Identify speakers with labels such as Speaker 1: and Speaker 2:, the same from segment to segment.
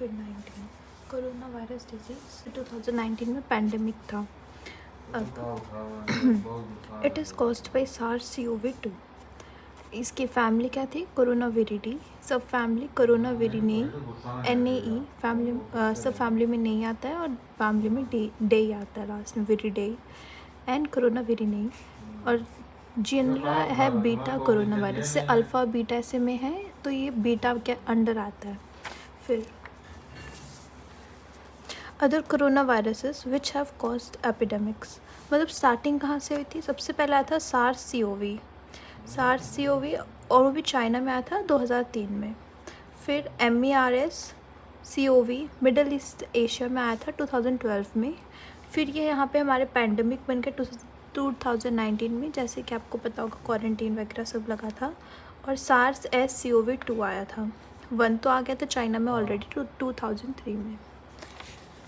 Speaker 1: कोविड-19 corona virus disease 2019 में pandemic था। अब it is caused by SARS-CoV-2। इसकी फैमिली क्या थी? Corona viride. सब फैमिली कोरोना विरिनी NAE फैमिली सब फैमिली में नहीं आता है और फैमिली में डे आता है लास्ट में, विरिडे एंड कोरोना विरिनी। और जनरा है बीटा कोरोना वायरस से, अल्फ़ा बीटा ऐसे में है तो ये बीटा के अंडर आता है। फिर other corona viruses which have caused epidemics, मतलब स्टार्टिंग कहाँ से हुई थी? सबसे पहले आया था SARS-CoV और वो भी चाइना में आया था 2003 में। फिर MERS-CoV मिडल ईस्ट एशिया में आया था 2012 में। फिर ये यहाँ पे हमारे पैंडमिक बन के 2019 में, जैसे कि आपको पता होगा क्वारंटीन वगैरह सब लगा था। और SARS-CoV-2 आया था, 1 तो आ गया था चाइना में ऑलरेडी 2003 में।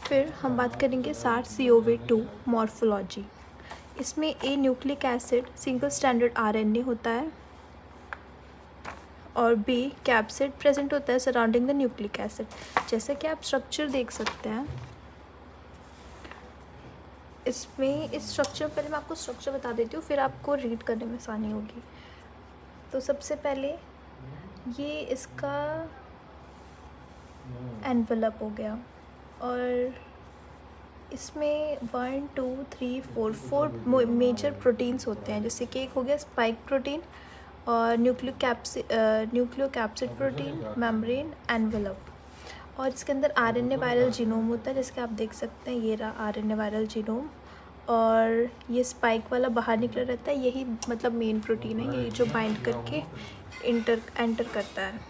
Speaker 1: फिर हम बात करेंगे SARS-CoV-2 मॉर्फोलॉजी। इसमें a nucleic acid single standard RNA होता है और बी कैप्सिड प्रेजेंट होता है सराउंडिंग द न्यूक्लिक एसिड। जैसे कि आप स्ट्रक्चर देख सकते हैं इसमें, इस स्ट्रक्चर पहले मैं आपको स्ट्रक्चर बता देती हूँ, फिर आपको रीड करने में आसानी होगी। तो सबसे पहले ये इसका एनवेलप हो गया और इसमें 1 2 3 4 मेजर प्रोटीन्स होते हैं। जैसे कि एक हो गया स्पाइक प्रोटीन और न्यूक्लियोकैप्सिड प्रोटीन, मेम्ब्रेन, एनवेलप। और इसके अंदर RNA वायरल जीनोम होता है, जैसे कि आप देख सकते हैं ये रहा RNA वायरल जीनोम। और ये स्पाइक वाला बाहर निकला रहता है, यही मतलब मेन प्रोटीन है, यही जो बाइंड करके एंटर करता है।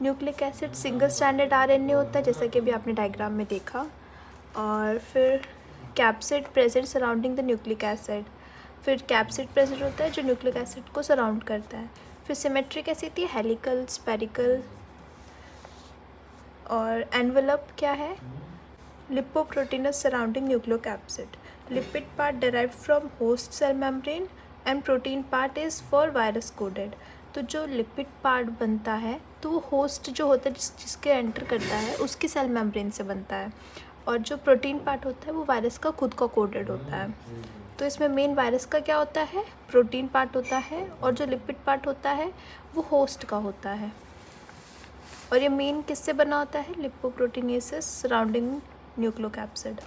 Speaker 1: Nucleic acid single standard RNA होता है, जैसा कि अभी आपने डायग्राम में देखा। और फिर capsid present surrounding the nucleic acid, फिर कैप्सिड प्रेजेंट होता है जो न्यूक्लिक एसिड को सराउंड करता है। फिर सिमेट्री कैसी होती है? Helical, spherical. और एनवेलप क्या है? Lipoproteins surrounding nucleocapsid. Lipid part derived from host cell membrane and protein part is for virus coded. तो जो लिपिड पार्ट बनता है तो वो होस्ट जो होता है जिसके एंटर करता है उसकी सेल मेम्ब्रेन से बनता है, और जो प्रोटीन पार्ट होता है वो वायरस का खुद का कोडेड होता है। तो इसमें मेन वायरस का क्या होता है? प्रोटीन पार्ट होता है, और जो लिपिड पार्ट होता है वो होस्ट का होता है। और ये मेन किससे बना होता है? लिपोप्रोटीनेसिस सराउंडिंग न्यूक्लियोकैप्सिड।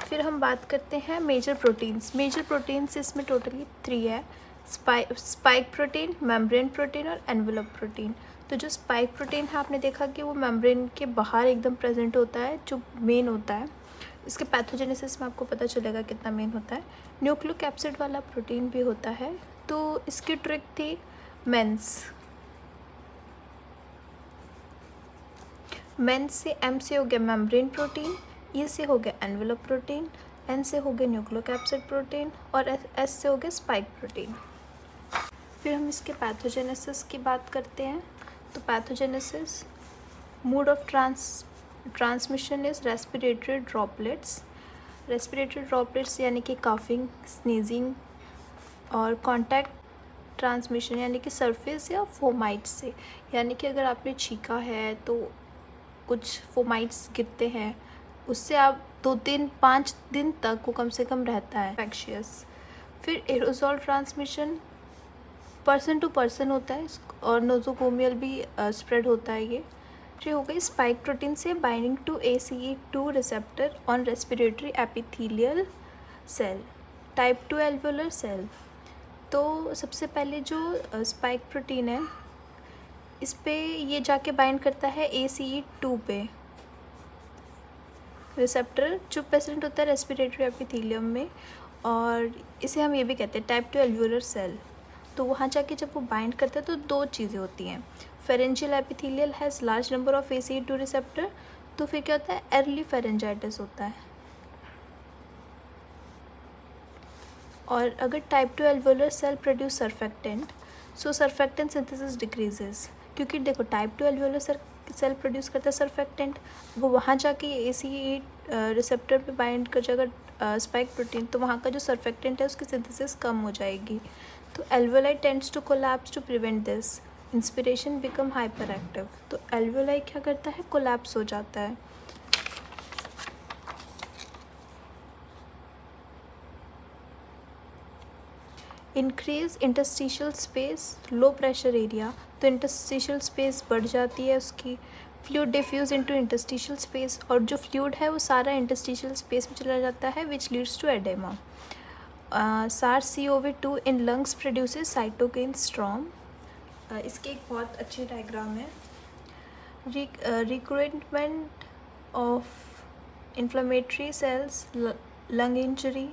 Speaker 1: फिर हम बात करते हैं मेजर प्रोटीन्स इसमें टोटली 3 है। स्पाइक प्रोटीन, मेम्ब्रेन प्रोटीन और एनवेलप प्रोटीन। तो जो स्पाइक प्रोटीन है आपने देखा कि वो मेम्ब्रेन के बाहर एकदम प्रेजेंट होता है, जो मेन होता है। इसके पैथोजेनेसिस में आपको पता चलेगा कितना मेन होता है। न्यूक्लियोकैप्सिड वाला प्रोटीन भी होता है। तो इसकी ट्रिक थी मेंस से M से हो गया मेम्ब्रेन प्रोटीन, E से हो गया एनवेलप प्रोटीन, N से हो गया न्यूक्लियोकैप्सिड प्रोटीन और S से हो गया स्पाइक प्रोटीन। फिर हम इसके पैथोजेनेसिस की बात करते हैं। तो pathogenesis, mode of transmission is respiratory droplets यानी कि काफिंग, स्नीजिंग। और कॉन्टैक्ट ट्रांसमिशन यानी कि सरफेस या फोमाइट्स से, यानी कि अगर आपने छींका है तो कुछ फोमाइट्स गिरते हैं, उससे आप 2-3-5 दिन तक वो कम से कम रहता है इन्फेक्शियस। फिर aerosol transmission person to person होता है और नोजोकोमियल भी स्प्रेड होता है। ये हो गई स्पाइक प्रोटीन से binding to ACE2 receptor on respiratory epithelial cell, type 2 alveolar cell. तो सबसे पहले जो स्पाइक प्रोटीन है इस पे ये जाके बाइंड करता है ACE2 पे, रिसेप्टर जो प्रेजेंट होता है रेस्पिरेटरी एपिथेलियम में, और इसे हम ये भी कहते हैं टाइप 2 एल्वुलर सेल। तो वहाँ जाके जब वो बाइंड करता है तो 2 चीज़ें होती हैं। Pharyngeal epithelial has large number of ACE2 receptor, तो फिर क्या होता है? अर्ली फेरेंजाइटिस होता है। और अगर type 2 alveolar cell produce surfactant, so surfactant synthesis decreases, क्योंकि देखो टाइप 2 एल्वुलर सेल प्रोड्यूस करता है सरफेक्टेंट, वो वहाँ जाके ACE रिसेप्टर पे बाइंड कर जाएगा स्पाइक प्रोटीन, तो वहाँ का जो सरफेक्टेंट है उसकी सिंथेसिस कम हो जाएगी। तो alveoli tends to collapse to prevent this. Inspiration become hyper active. तो एल्वियोलाई क्या करता है, कोलैप्स हो जाता है। Increase interstitial space, low pressure area. तो इंटरस्टिशियल स्पेस बढ़ जाती है उसकी। Fluid diffuse into interstitial space, और जो फ्लूइड है वो सारा इंटरस्टिशियल स्पेस में चला जाता है, which leads to oedema. SARS-CoV-2 in lungs produces cytokine storm. इसकी एक बहुत अच्छी डायग्राम है। Recruitment of inflammatory cells, lung injury.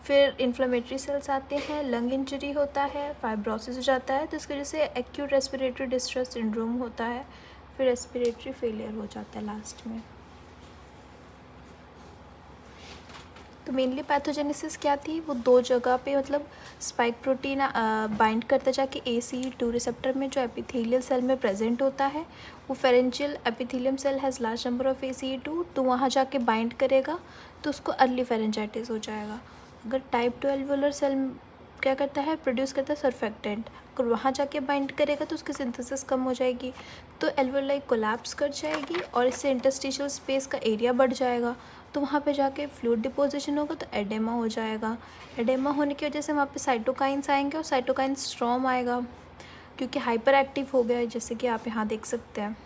Speaker 1: फिर इन्फ्लेमेटरी सेल्स आते हैं, लंग इंजरी होता है, फाइब्रोसिस हो जाता है, तो इसकी वजह से एक्यूट रेस्पिरेटरी डिस्ट्रेस सिंड्रोम होता है, फिर रेस्पिरेटरी फेलियर हो जाता है लास्ट में। तो मेनली पैथोजेनेसिस क्या थी, वो दो जगह पे मतलब स्पाइक प्रोटीन बाइंड करता जाके ACE2 रिसेप्टर में जो एपिथेलियल सेल में प्रेजेंट होता है, वो pharyngeal epithelium cell has large number of ACE2, तो वहाँ जाके बाइंड करेगा तो उसको अर्ली फेरेंजाइटिस हो जाएगा। अगर टाइप 2 एल्वुलर सेल क्या करता है, प्रोड्यूस करता है सर्फेक्टेंट, अगर वहाँ जाके बाइंड करेगा तो उसकी सिंथेसिस कम हो जाएगी, तो एल्वुलाई कोलैप्स कर जाएगी और इससे इंटरस्टिशियल स्पेस का एरिया बढ़ जाएगा, तो वहाँ पे जाके फ्लूइड डिपोजिशन होगा तो एडेमा हो जाएगा। एडेमा होने की वजह से वहाँ पे साइटोकाइंस आएंगे और साइटोकाइन स्ट्रॉम आएगा क्योंकि हाइपर एक्टिव हो गया है, जैसे कि आप यहाँ देख सकते हैं।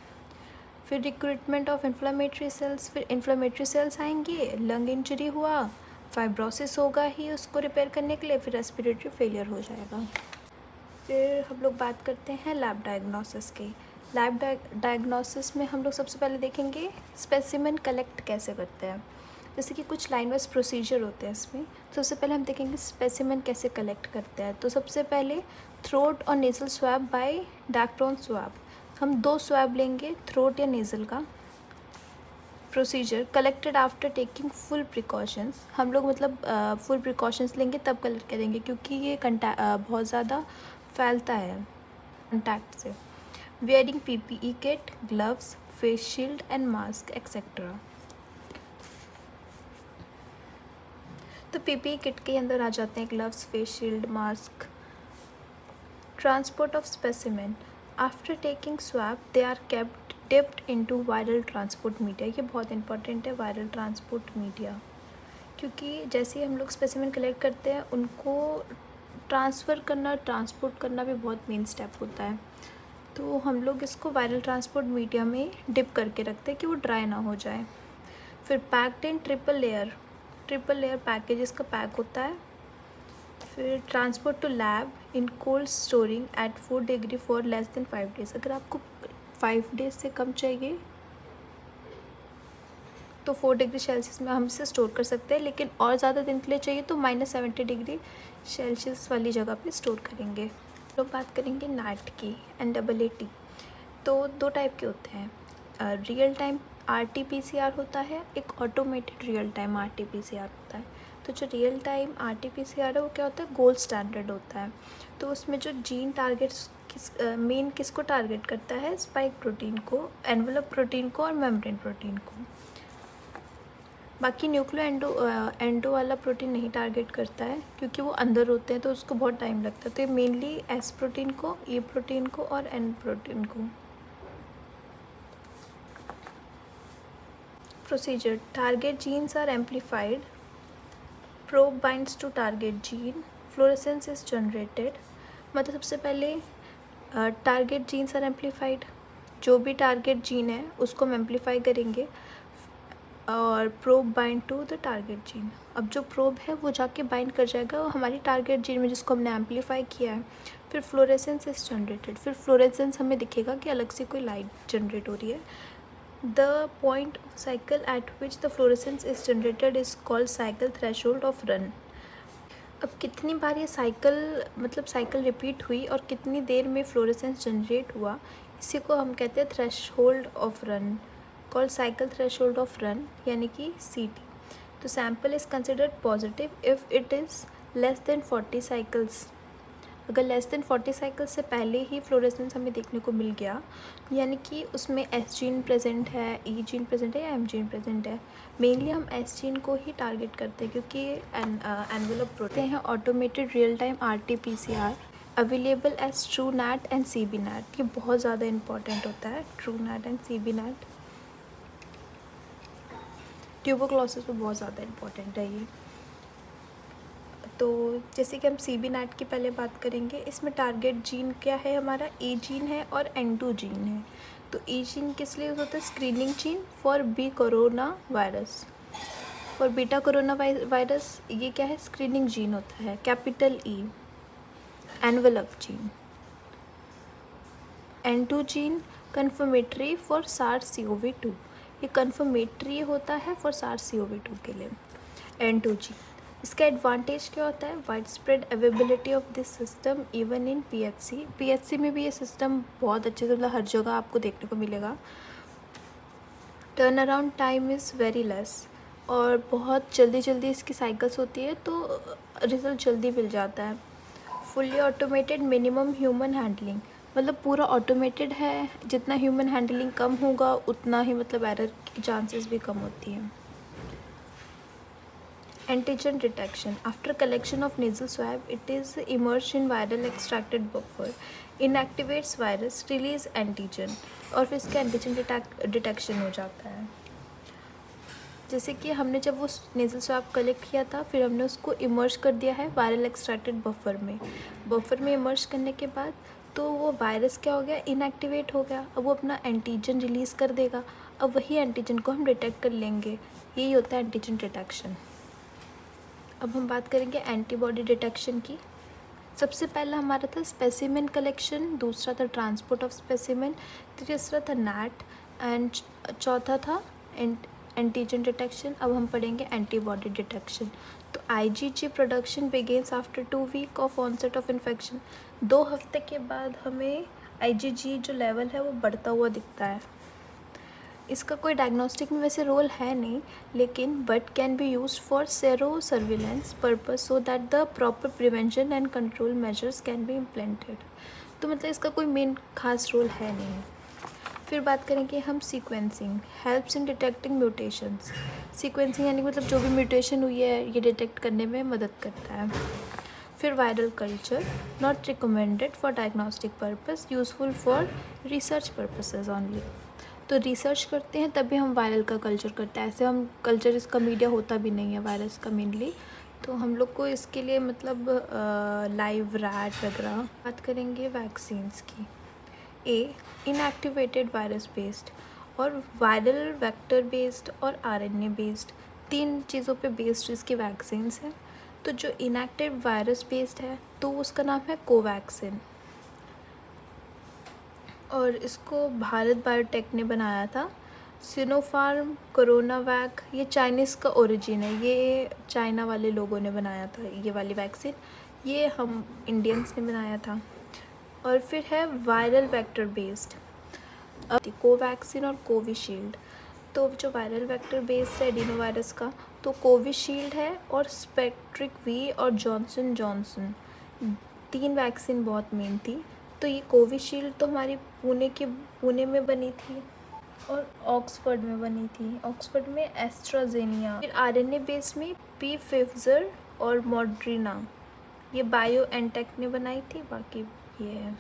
Speaker 1: फिर रिक्रूटमेंट ऑफ इन्फ्लेमेटरी सेल्स, फिर इन्फ्लेमेटरी सेल्स आएंगे, लंग इंजरी हुआ, फाइब्रोसिस होगा ही उसको रिपेयर करने के लिए, फिर रेस्पिरेटरी फेलियर हो जाएगा। फिर हम लोग बात करते हैं लैब डायग्नोसिस की। लैब डायग्नोसिस में हम लोग सबसे पहले देखेंगे स्पेसिमेन कलेक्ट कैसे करते हैं। जैसे कि कुछ लाइन वाइज प्रोसीजर होते हैं इसमें। सबसे पहले हम देखेंगे स्पेसिमेन कैसे कलेक्ट करते हैं। तो सबसे पहले थ्रोट और नेज़ल स्वैब बाय डैक्ट्रॉन स्वैब। हम 2 स्वैब लेंगे, थ्रोट या नेज़ल का। Procedure collected after taking full precautions. हम लोग मतलब फुल प्रिकॉशंस लेंगे तब कलेक्ट करेंगे क्योंकि ये बहुत ज़्यादा फैलता है कंटैक्ट से। Wearing PPE kit, gloves, face shield and mask etcetera. तो PPE किट के अंदर आ जाते हैं gloves, face shield, mask. Transport of specimen after taking swab they are kept dipped into viral transport media. ये बहुत इंपॉर्टेंट है, वायरल ट्रांसपोर्ट मीडिया, क्योंकि जैसे ही हम लोग स्पेसिमेन कलेक्ट करते हैं उनको ट्रांसफ़र करना, ट्रांसपोर्ट करना भी बहुत मेन स्टेप होता है। तो हम लोग इसको वायरल ट्रांसपोर्ट मीडिया में डिप करके रखते हैं कि वो ड्राई ना हो जाए। फिर packed in triple layer packages का पैक होता है। फिर transport to lab in cold storing at 4 degree for less than 5 days. अगर आपको 5 डेज़ से कम चाहिए तो 4 डिग्री सेल्सियस में हम इसे स्टोर कर सकते हैं, लेकिन और ज़्यादा दिन के लिए चाहिए तो -70 डिग्री सेल्सियस वाली जगह पे स्टोर करेंगे। लोग बात करेंगे NAT की, NAAT। तो 2 टाइप के होते हैं, रियल टाइम RT-PCR होता है, एक ऑटोमेटेड रियल टाइम RT-PCR होता है। तो जो रियल टाइम RT-PCR है वो क्या होता है, गोल्ड स्टैंडर्ड होता है। तो उसमें जो जीन टारगेट्स किसको टारगेट करता है, स्पाइक प्रोटीन को, एनवेलप प्रोटीन को और मेम्ब्रेन प्रोटीन को। बाकी न्यूक्लियो एंडो वाला प्रोटीन नहीं टारगेट करता है क्योंकि वो अंदर होते हैं तो उसको बहुत टाइम लगता है। तो ये मेनली S प्रोटीन को, E प्रोटीन को और N प्रोटीन को। Procedure target genes are amplified, probe binds to target gene, fluorescence is generated. मतलब सबसे पहले टारगेट जीन्स आर एम्पलीफाइड, जो भी टारगेट जीन है उसको हम एम्पलीफाई करेंगे, और probe bind to the target gene. अब जो प्रोब है वो जाके बाइंड कर जाएगा वो हमारी टारगेट जीन में जिसको हमने एम्पलीफाई किया है। फिर फ्लोरेसेंस इज जनरेटेड, फिर फ्लोरेसेंस हमें दिखेगा कि अलग से कोई लाइट जनरेट हो रही है। The point of cycle eight which the fluorescence is generated is called cycle threshold of run. अब कितनी बार ये साइकिल रिपीट हुई और कितनी देर में फ्लोरेसेंस जनरेट हुआ, इसी को हम कहते हैं threshold of run, called cycle threshold of run, यानी कि CT। तो sample is considered positive if it is less than 40 cycles. अगर लेस देन 40 साइकिल्स से पहले ही फ्लोरेसेंस हमें देखने को मिल गया, यानी कि उसमें S जीन प्रेजेंट है, E जीन प्रेजेंट है या M जीन प्रेजेंट है। मेनली हम S जीन को ही टारगेट करते हैं क्योंकि एनवेलप प्रोटीन है automated real time RT-PCR। Available as Truenat and C B NAAT. ये बहुत ज़्यादा इम्पॉर्टेंट होता है, Truenat and C B NAAT. Tuberculosis पे बहुत ज़्यादा इम्पॉर्टेंट है ये। तो जैसे कि हम सी बी नैट की पहले बात करेंगे, इसमें टारगेट जीन क्या है हमारा, ए जीन है और N2 जीन है। तो ए जीन किस लिए यूज़ होता है, screening gene for B coronavirus, for beta coronavirus. ये क्या है, स्क्रीनिंग जीन होता है, capital E. Envelope gene. N2 gene confirmatory for SARS-CoV-2। ये कन्फर्मेटरी होता है फॉर SARS-CoV-2 के लिए, N2 जीन। इसका एडवांटेज क्या होता है, wide spread availability of this system even in PHC में भी ये सिस्टम बहुत अच्छे से, मतलब हर जगह आपको देखने को मिलेगा। Turn around time is very less, और बहुत जल्दी इसकी साइकिल्स होती है, तो रिज़ल्ट जल्दी मिल जाता है। Fully automated, minimum human handling, मतलब पूरा ऑटोमेटेड है, जितना ह्यूमन हैंडलिंग कम होगा उतना ही मतलब एरर की चांसेस भी कम होती हैं। Antigen detection. After collection of nasal swab, it is immersed in viral extracted buffer, inactivates virus, release antigen, और फिर इसका एंटीजन डिटेक्शन हो जाता है। जैसे कि हमने जब वो नेज़ल स्वैब कलेक्ट किया था, फिर हमने उसको इमर्ज कर दिया है वायरल एक्सट्रैक्टेड बफर में इमर्ज करने के बाद तो वो वायरस क्या हो गया, इनएक्टिवेट हो गया। अब वो अपना एंटीजन रिलीज़ कर देगा, अब वही एंटीजन को हम डिटेक्ट कर लेंगे। यही होता है एंटीजन डिटेक्शन। अब हम बात करेंगे एंटीबॉडी डिटेक्शन की। सबसे पहला हमारा था स्पेसिमेन कलेक्शन, दूसरा था ट्रांसपोर्ट ऑफ स्पेसिमेन, तीसरा था नैट, एंड चौथा था एंटीजन डिटेक्शन। अब हम पढ़ेंगे एंटीबॉडी डिटेक्शन। तो IgG production begins after 2 week of onset of infection. 2 हफ्ते के बाद हमें IgG जो लेवल है वो बढ़ता हुआ दिखता है। इसका कोई डायग्नोस्टिक में वैसे रोल है नहीं, लेकिन but can be use for sero surveillance purpose so that the proper prevention and control measures can be implemented. तो मतलब इसका कोई मेन खास रोल है नहीं। फिर बात करेंगे हम sequencing, helps in detecting mutations. Sequencing यानी मतलब जो भी म्यूटेशन हुई है ये डिटेक्ट करने में मदद करता है। फिर viral culture, not recommended for diagnostic purpose, useful for research purposes only. तो रिसर्च करते हैं तभी हम वायरल का कल्चर करते हैं, ऐसे हम कल्चर इसका मीडिया होता भी नहीं है वायरस का मेनली। तो हम लोग को इसके लिए मतलब लाइव रैट वगैरह। बात करेंगे वैक्सीन्स की। ए, इनएक्टिवेटेड वायरस बेस्ड, और वायरल वेक्टर बेस्ड और RNA बेस्ड, 3 चीज़ों पे बेस्ड इसकी वैक्सीन्स हैं। तो जो इनएक्टिव वायरस बेस्ड है तो उसका नाम है कोवैक्सिन, और इसको भारत बायोटेक ने बनाया था। सिनोफार्म, कोरोनावैक, ये चाइनीज़ का ओरिजिन है, ये चाइना वाले लोगों ने बनाया था ये वाली वैक्सीन, ये हम इंडियंस ने बनाया था। और फिर है वायरल वेक्टर बेस्ड, अब कोवैक्सिन और कोविशील्ड। तो जो वायरल वेक्टर बेस्ड है एडिनो वायरस का, तो कोविशील्ड है, और स्पेक्ट्रिक वी और जॉनसन जॉनसन, 3 वैक्सीन बहुत मेन थी। तो ये कोविशील्ड तो हमारी पुणे में बनी थी, और ऑक्सफोर्ड में बनी थी, ऑक्सफोर्ड में एस्ट्राजेनिया। फिर RNA बेस्ड में Pfizer और मॉडर्ना, ये बायो एनटेक ने बनाई थी। बाकी ये है।